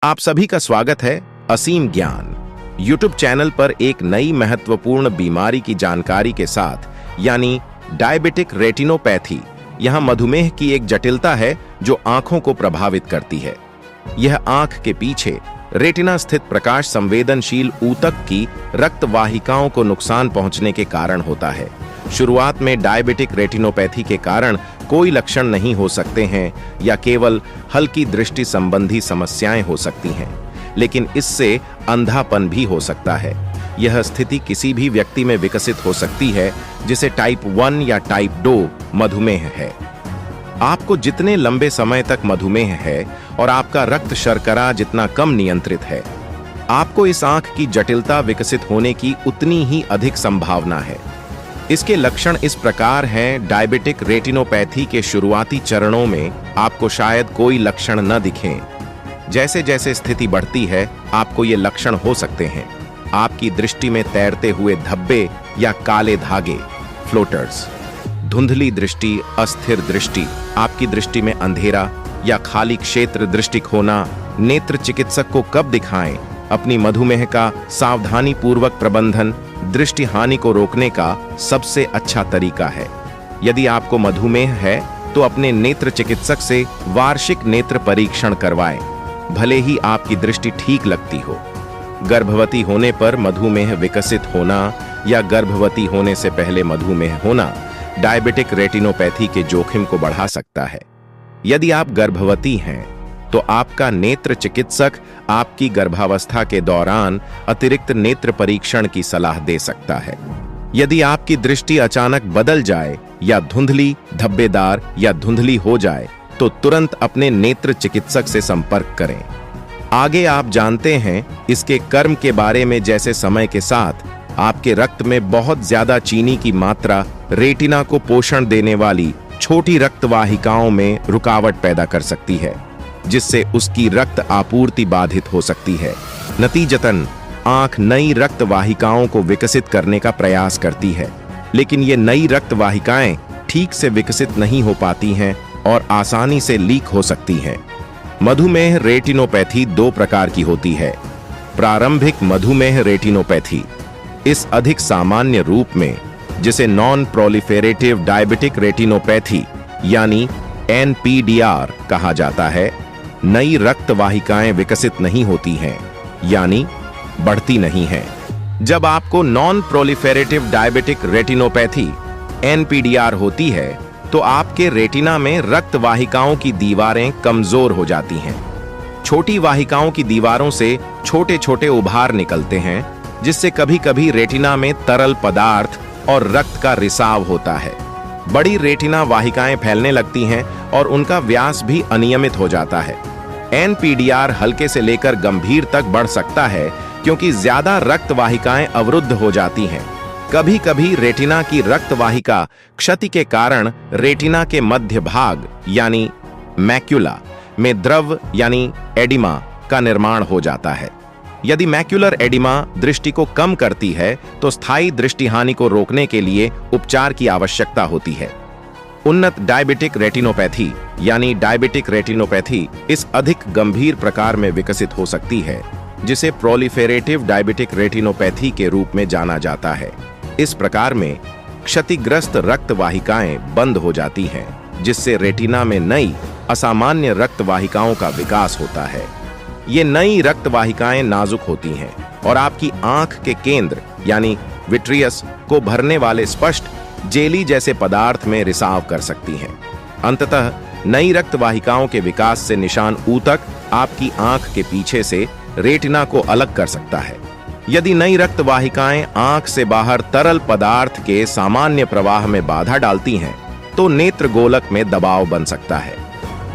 आप सभी का स्वागत है असीम ज्ञान यूट्यूब चैनल पर एक नई महत्वपूर्ण बीमारी की जानकारी के साथ, यानी डायबिटिक रेटिनोपैथी। यह मधुमेह की एक जटिलता है जो आंखों को प्रभावित करती है। यह आंख के पीछे रेटिना स्थित प्रकाश संवेदनशील ऊतक की रक्त वाहिकाओं को नुकसान पहुंचने के कारण होता है। शुरुआत में डायबिटिक रेटिनोपैथी के कारण कोई लक्षण नहीं हो सकते हैं या केवल हल्की दृष्टि संबंधी समस्याएं हो सकती हैं, लेकिन इससे अंधापन भी हो सकता है। यह स्थिति किसी भी व्यक्ति में विकसित हो सकती है जिसे टाइप 1 या टाइप 2 मधुमेह है। आपको जितने लंबे समय तक मधुमेह है और आपका रक्त शर्करा जितना कम नियंत्रित है, आपको इस आंख की जटिलता विकसित होने की उतनी ही अधिक संभावना है। इसके लक्षण इस प्रकार हैं। डायबिटिक रेटिनोपैथी के शुरुआती चरणों में आपको शायद कोई लक्षण न दिखें। जैसे जैसे स्थिति बढ़ती है, आपको ये लक्षण हो सकते हैं। आपकी दृष्टि में तैरते हुए धब्बे या काले धागे, फ्लोटर्स, धुंधली दृष्टि, अस्थिर दृष्टि, आपकी दृष्टि में अंधेरा या खाली क्षेत्र, दृष्टि खोना। नेत्र चिकित्सक को कब दिखाएं? अपनी मधुमेह का सावधानी पूर्वक प्रबंधन दृष्टि हानि को रोकने का सबसे अच्छा तरीका है। यदि आपको मधुमेह है तो अपने नेत्र चिकित्सक से वार्षिक नेत्र परीक्षण करवाएं, भले ही आपकी दृष्टि ठीक लगती हो। गर्भवती होने पर मधुमेह विकसित होना या गर्भवती होने से पहले मधुमेह होना डायबिटिक रेटिनोपैथी के जोखिम को बढ़ा सकता है। यदि आप गर्भवती हैं तो आपका नेत्र चिकित्सक आपकी गर्भावस्था के दौरान अतिरिक्त नेत्र परीक्षण की सलाह दे सकता है। यदि आपकी दृष्टि अचानक बदल जाए या धुंधली, धब्बेदार या धुंधली हो जाए तो तुरंत अपने नेत्र चिकित्सक से संपर्क करें। आगे आप जानते हैं इसके कर्म के बारे में। जैसे समय के साथ आपके रक्त में बहुत ज्यादा चीनी की मात्रा रेटिना को पोषण देने वाली छोटी रक्त वाहिकाओं में रुकावट पैदा कर सकती है, जिससे उसकी रक्त आपूर्ति बाधित हो सकती है। नतीजतन आंख नई रक्त वाहिकाओं को विकसित करने का प्रयास करती है, लेकिन ये नई रक्त वाहिकाएं ठीक से विकसित नहीं हो पाती हैं और आसानी से लीक हो सकती हैं। मधुमेह रेटिनोपैथी दो प्रकार की होती है। प्रारंभिक मधुमेह रेटिनोपैथी, इस अधिक सामान्य रूप में जिसे नॉन प्रोलिफेरेटिव डायबिटिक रेटिनोपैथी यानी NPDR कहा जाता है, नई रक्त वाहिकाएं विकसित नहीं होती हैं, यानी बढ़ती नहीं हैं। जब आपको non proliferative diabetic retinopathy NPDR होती है तो आपके रेटिना में रक्त वाहिकाओं की दीवारें कमजोर हो जाती हैं। छोटी वाहिकाओं की दीवारों से छोटे छोटे उभार निकलते हैं, जिससे कभी कभी रेटिना में तरल पदार्थ और रक्त का रिसाव होता है। बड़ी रेटिना वाहिकाएं फैलने लगती हैं और उनका व्यास भी अनियमित हो जाता है। NPDR हल्के से लेकर गंभीर तक बढ़ सकता है क्योंकि ज्यादा रक्त वाहिकाएं अवरुद्ध हो जाती हैं। कभी कभी रेटिना की रक्त वाहिका क्षति के कारण रेटिना के मध्य भाग यानी मैक्युला में द्रव यानी एडिमा का निर्माण हो जाता है। यदि मैक्युलर एडिमा दृष्टि को कम करती है तो स्थायी दृष्टि हानि को रोकने के लिए उपचार की आवश्यकता होती है। उन्नत डायबिटिक रेटिनोपैथी यानी डायबिटिक रेटिनोपैथी इस अधिक गंभीर प्रकार में विकसित हो सकती है, जिसे प्रोलिफेरेटिव डायबिटिक रेटिनोपैथी के रूप में जाना जाता है। इस प्रकार में क्षतिग्रस्त रक्त वाहिकाएं बंद हो जाती हैं, जिससे रेटिना में नई असामान्य रक्त वाहिकाओं का विकास होता है। ये नई रक्त वाहिकाएं नाजुक होती हैं और आपकी आंख के केंद्र यानी विट्रियस को भरने वाले स्पष्ट जेली जैसे पदार्थ में रिसाव कर सकती हैं। अंततः नई रक्त वाहिकाओं के विकास से निशान ऊतक आपकी आंख के पीछे से रेटिना को अलग कर सकता है। यदि नई रक्त वाहिकाएं आंख से बाहर तरल पदार्थ के सामान्य प्रवाह में बाधा डालती हैं तो नेत्र गोलक में दबाव बन सकता है।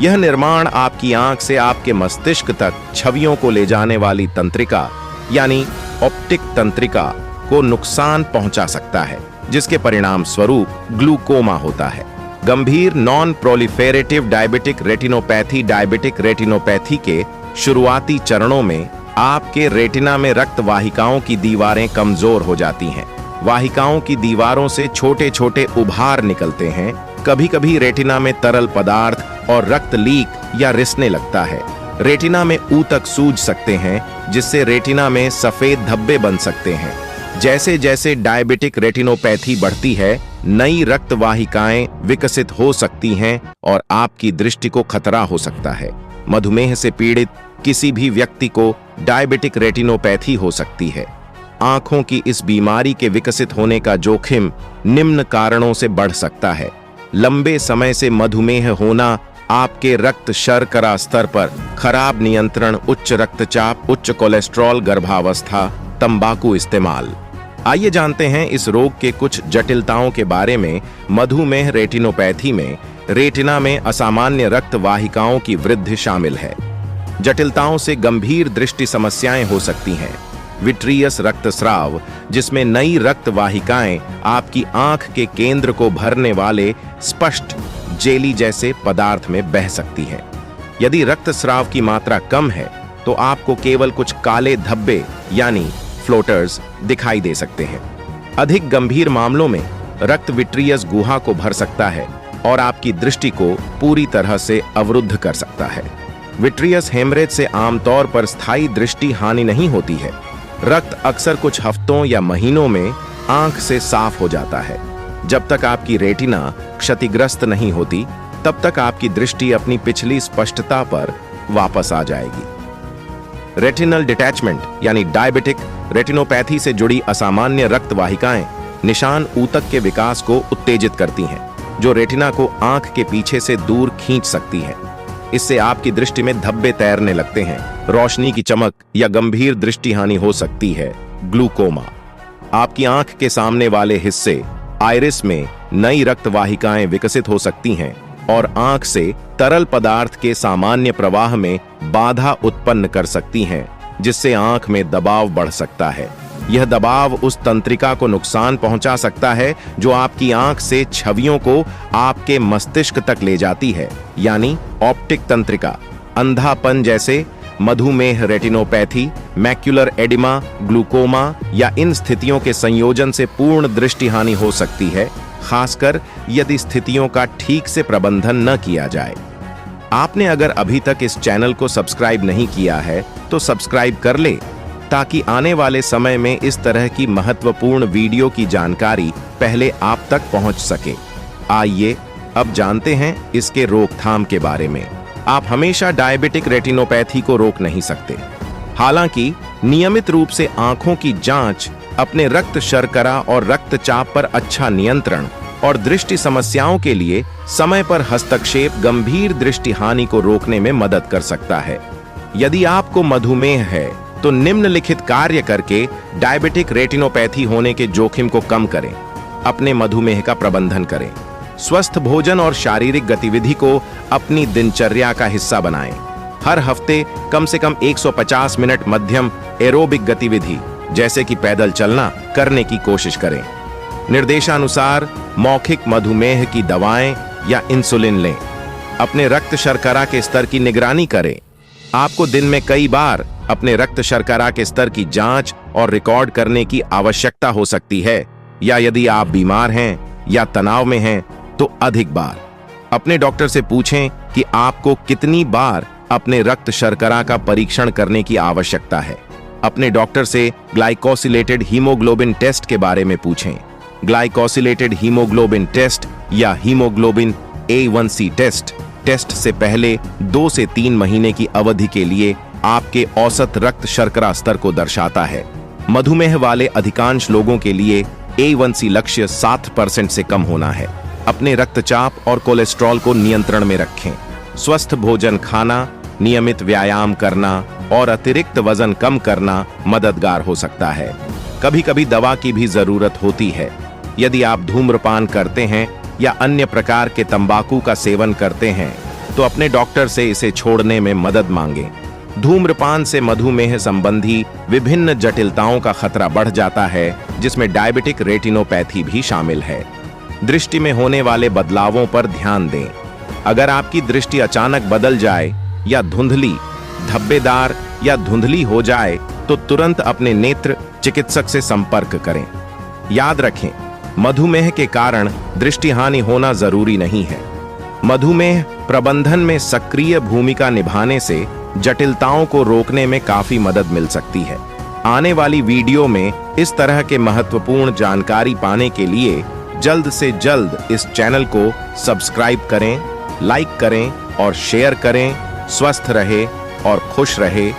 यह निर्माण आपकी आंख से आपके मस्तिष्क तक छवियों को ले जाने वाली तंत्रिका यानी ऑप्टिक तंत्रिका को नुकसान पहुंचा सकता है, जिसके परिणाम स्वरूप ग्लूकोमा होता है। गंभीर नॉन प्रोलिफेरेटिव डायबिटिक रेटिनोपैथी के शुरुआती चरणों में आपके रेटिना में रक्त वाहिकाओं की दीवारें कमजोर हो जाती हैं। वाहिकाओं की दीवारों से छोटे छोटे उभार निकलते हैं। कभी कभी रेटिना में तरल पदार्थ और रक्त लीक या रिसने लगता है। रेटिना में ऊतक सूज सकते हैं, जिससे रेटिना में सफेद धब्बे बन सकते हैं। जैसे जैसे डायबिटिक रेटिनोपैथी बढ़ती है, नई रक्त वाहिकाएं विकसित हो सकती हैं और आपकी दृष्टि को खतरा हो सकता है। मधुमेह से पीड़ित किसी भी व्यक्ति को डायबिटिक रेटिनोपैथी हो सकती है। आंखों की इस बीमारी के विकसित होने का जोखिम निम्न कारणों से बढ़ सकता है। लंबे समय से मधुमेह होना, आपके रक्त शर्करा स्तर पर खराब नियंत्रण, उच्च रक्तचाप, उच्च कोलेस्ट्रॉल, गर्भावस्था, तंबाकू इस्तेमाल। आइए जानते हैं इस रोग के कुछ जटिलताओं के बारे में। मधुमेह रेटिनोपैथी में रेटिना में असामान्य रक्त वाहिकाओं की वृद्धि शामिल है। जटिलताओं से गंभीर दृष्टि समस्याएं हो सकती हैं। विट्रियस रक्तस्राव, जिसमें नई रक्त वाहिकाएं आपकी आंख के केंद्र को भरने वाले स्पष्ट जेली जैसे पदार्थ में बह सकती हैं। यदि रक्तस्राव की मात्रा कम है तो आपको केवल कुछ काले धब्बे यानी फ्लोटर्स दिखाई दे सकते हैं। अधिक गंभीर मामलों में रक्त विट्रियस गुहा को भर सकता है और आपकी दृष्टि को पूरी तरह से अवरुद्ध कर सकता है। विट्रियस हेमरेज से आमतौर पर स्थायी दृष्टि हानि नहीं होती है। रक्त अक्सर कुछ हफ्तों या महीनों में आंख से साफ हो जाता है। जब तक आपकी रेटिना क्षतिग्रस्त नहीं होती, तब तक आपकी दृष्टि अपनी पिछली स्पष्टता पर वापस आ जाएगी। रेटिनल डिटैचमेंट यानी डायबिटिक रेटिनोपैथी से जुड़ी असामान्य रक्त वाहिकाएं निशान ऊतक के विकास को उत्तेजित करती हैं, जो रेटिना को आंख के पीछे से दूर खींच सकती हैं। इससे आपकी दृष्टि में धब्बे तैरने लगते हैं, रोशनी की चमक या गंभीर दृष्टि हानि हो सकती है। ग्लूकोमा, आपकी आंख के सामने वाले हिस्से आइरिस में नई रक्त वाहिकाएं विकसित हो सकती हैं और आंख से तरल पदार्थ के सामान्य प्रवाह में बाधा उत्पन्न कर सकती हैं, जिससे आंख में दबाव बढ़ सकता है। यह दबाव उस तंत्रिका को नुकसान पहुंचा सकता है जो आपकी आंख से छवियों को आपके मस्तिष्क तक ले जाती है, यानी ऑप्टिक तंत्रिका। अंधापन जैसे मधुमेह रेटिनोपैथी, मैक्युलर एडिमा, ग्लूकोमा या इन स्थितियों के संयोजन से पूर्ण दृष्टि हानि हो सकती है, खासकर यदि स्थितियों का ठीक से प्रबंधन न किया जाए। आपने अगर अभी तक इस चैनल को सब्सक्राइब नहीं किया है तो सब्सक्राइब कर ले, ताकि आने वाले समय में इस तरह की महत्वपूर्ण वीडियो की जानकारी पहले आप तक पहुंच सके। आइए अब जानते हैं इसके रोकथाम के बारे में। आप हमेशा डायबिटिक रेटिनोपैथी को रोक नहीं सकते। हालांकि नियमित रूप से आंखों की जांच अपने रक्त शर्करा और रक्तचाप पर अच्छा नियंत्रण और दृष्टि समस्याओं के लिए समय पर हस्तक्षेप गंभीर दृष्टि हानि को रोकने में मदद कर सकता है। यदि आपको मधुमेह है तो निम्नलिखित कार्य करके डायबिटिक रेटिनोपैथी होने के जोखिम को कम करें। अपने मधुमेह का प्रबंधन करें। स्वस्थ भोजन और शारीरिक गतिविधि को अपनी दिनचर्या का हिस्सा बनाएं। हर हफ्ते कम से कम 150 मिनट मध्यम एरोबिक गतिविधि जैसे कि पैदल चलना करने की कोशिश करें। निर्देशानुसार मौखिक मधुमेह की दवाएं या इंसुलिन लें। अपने रक्त शर्करा के स्तर की निगरानी करें। आपको दिन में कई बार अपने रक्त शर्करा के स्तर की जांच और रिकॉर्ड करने की आवश्यकता हो सकती है, या यदि आप बीमार हैं या तनाव में हैं तो अधिक बार। अपने डॉक्टर से पूछें कि आपको कितनी बार अपने रक्त शर्करा का परीक्षण करने की आवश्यकता है। अपने डॉक्टर से ग्लाइकोसिलेटेड हीमोग्लोबिन टेस्ट के बारे में पूछें। ग्लाइकोसिलेटेड हीमोग्लोबिन टेस्ट या हीमोग्लोबिन A1C टेस्ट से पहले 2 से 3 महीने की अवधि के लिए आपके औसत रक्त शर्करा स्तर को दर्शाता है। मधुमेह वाले अधिकांश लोगों के लिए A1C लक्ष्य 7% से कम होना है। अपने रक्तचाप और कोलेस्ट्रॉल को नियंत्रण में रखें। स्वस्थ भोजन खाना, नियमित व्यायाम करना और अतिरिक्त वजन कम करना मददगार हो सकता है। कभी कभी दवा की भी जरूरत होती है। यदि आप धूम्रपान करते हैं या अन्य प्रकार के तंबाकू का सेवन करते हैं तो अपने डॉक्टर से इसे छोड़ने में मदद मांगें। धूम्रपान से मधुमेह संबंधी विभिन्न जटिलताओं का खतरा बढ़ जाता है, जिसमें डायबिटिक रेटिनोपैथी भी शामिल है। दृष्टि में होने वाले बदलावों पर ध्यान दें। अगर आपकी दृष्टि अचानक बदल जाए या धुंधली, धब्बेदार या धुंधली हो जाए तो तुरंत अपने नेत्र चिकित्सक से संपर्क करें। याद रखें, मधुमेह के कारण दृष्टि हानि होना जरूरी नहीं है। मधुमेह प्रबंधन में सक्रिय भूमिका निभाने से जटिलताओं को रोकने में काफी मदद मिल सकती है। आने वाली वीडियो में इस तरह के महत्वपूर्ण जानकारी पाने के लिए जल्द से जल्द इस चैनल को सब्सक्राइब करें, लाइक करें और शेयर करें। स्वस्थ रहे और खुश रहे।